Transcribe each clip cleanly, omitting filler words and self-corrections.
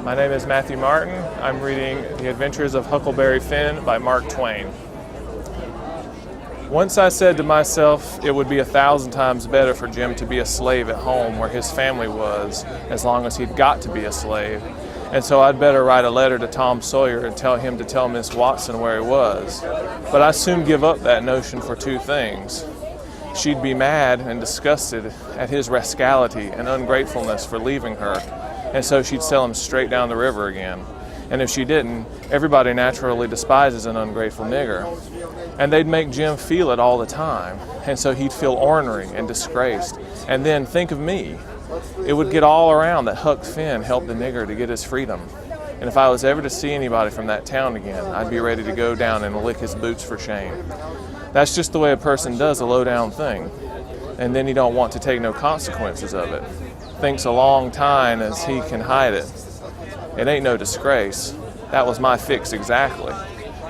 My name is Matthew Martin. I'm reading The Adventures of Huckleberry Finn by Mark Twain. Once I said to myself it would be 1,000 times better for Jim to be a slave at home where his family was, as long as he'd got to be a slave, and so I'd better write a letter to Tom Sawyer and tell him to tell Miss Watson where he was. But I soon give up that notion for two things. She'd be mad and disgusted at his rascality and ungratefulness for leaving her, and so she'd sell him straight down the river again. And if she didn't, everybody naturally despises an ungrateful nigger. And they'd make Jim feel it all the time, and so he'd feel ornery and disgraced. And then think of me. It would get all around that Huck Finn helped the nigger to get his freedom. And if I was ever to see anybody from that town again, I'd be ready to go down and lick his boots for shame. That's just the way a person does a low-down thing. And then he don't want to take no consequences of it. Thinks a long time as he can hide it. It ain't no disgrace. That was my fix exactly.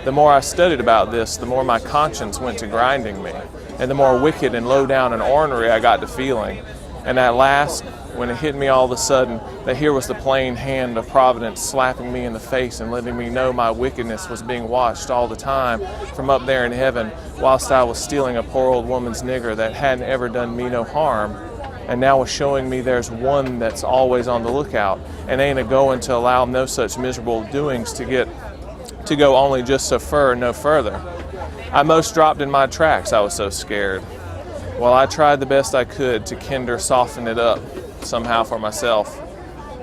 The more I studied about this, the more my conscience went to grinding me, and the more wicked and low-down and ornery I got to feeling. And at last, when it hit me all of a sudden that here was the plain hand of Providence slapping me in the face and letting me know my wickedness was being watched all the time from up there in heaven, whilst I was stealing a poor old woman's nigger that hadn't ever done me no harm, and now was showing me there's one that's always on the lookout and ain't a-going to allow no such miserable doings to go only just so fur and no further. I most dropped in my tracks, I was so scared. Well, I tried the best I could to kinder soften it up somehow for myself,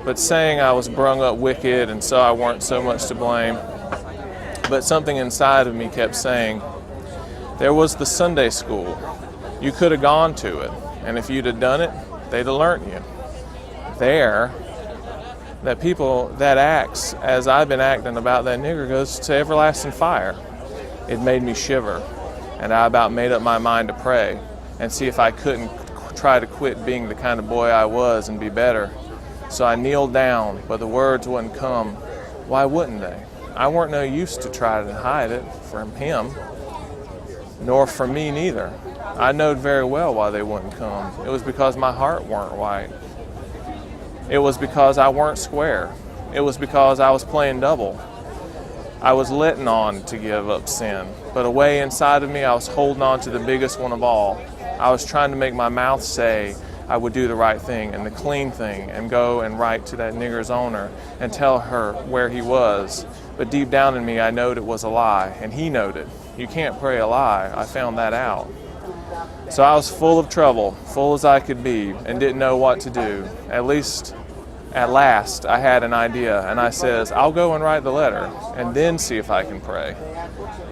but saying I was brung up wicked and so I weren't so much to blame. But something inside of me kept saying, there was the Sunday school. You could have gone to it, and if you'd have done it, they'd have learnt you. There, that people that acts as I've been acting about that nigger goes to everlasting fire. It made me shiver, and I about made up my mind to pray and see if I couldn't try to quit being the kind of boy I was and be better. So I kneeled down, but the words wouldn't come. Why wouldn't they? I weren't no use to try to hide it from him, nor from me neither. I knowed very well why they wouldn't come. It was because my heart weren't right. It was because I weren't square. It was because I was playing double. I was letting on to give up sin, but away inside of me I was holding on to the biggest one of all. I was trying to make my mouth say I would do the right thing and the clean thing and go and write to that nigger's owner and tell her where he was. But deep down in me I knowed it was a lie, and he knowed it. You can't pray a lie. I found that out. So I was full of trouble, full as I could be, and didn't know what to do. At last, I had an idea, and I says, I'll go and write the letter, and then see if I can pray.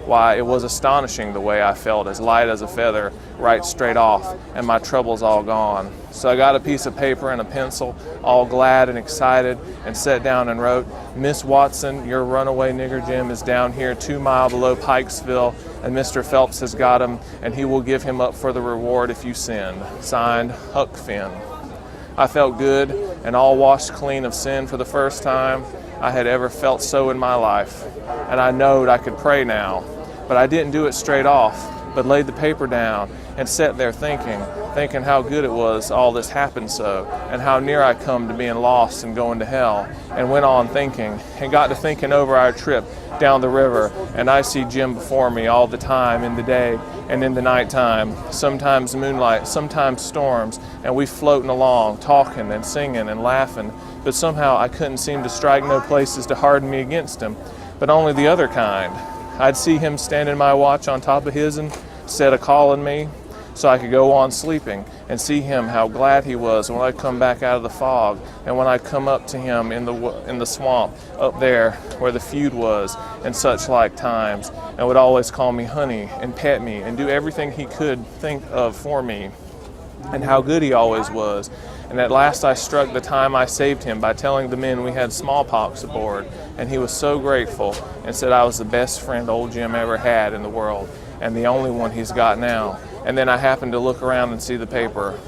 Why, it was astonishing the way I felt, as light as a feather, right straight off, and my troubles all gone. So I got a piece of paper and a pencil, all glad and excited, and sat down and wrote, Miss Watson, your runaway nigger Jim is down here 2 miles below Pikesville, and Mr. Phelps has got him, and he will give him up for the reward if you send. Signed, Huck Finn. I felt good and all washed clean of sin for the first time I had ever felt so in my life. And I knowed I could pray now, but I didn't do it straight off, but laid the paper down and sat there thinking how good it was all this happened so, and how near I come to being lost and going to hell, and went on thinking, and got to thinking over our trip down the river, and I see Jim before me all the time, in the day and in the nighttime, sometimes moonlight, sometimes storms, and we floating along, talking and singing and laughing, but somehow I couldn't seem to strike no places to harden me against him, but only the other kind. I'd see him standing my watch on top of his'n, instead of calling me, so I could go on sleeping, and see him how glad he was when I'd come back out of the fog, and when I'd come up to him in the swamp up there where the feud was, and such like times, and would always call me honey and pet me and do everything he could think of for me, and how good he always was. And at last I struck the time I saved him by telling the men we had smallpox aboard, and he was so grateful and said I was the best friend old Jim ever had in the world, and the only one he's got now. And then I happened to look around and see the paper.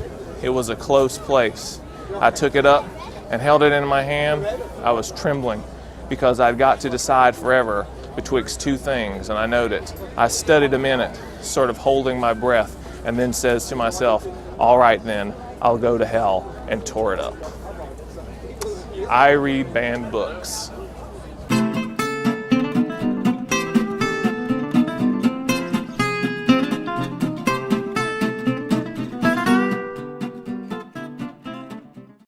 It was a close place. I took it up and held it in my hand. I was trembling because I'd got to decide forever betwixt two things, and I knowed it. I studied a minute, sort of holding my breath, and then says to myself, all right then, I'll go to hell, and tore it up. I read banned books.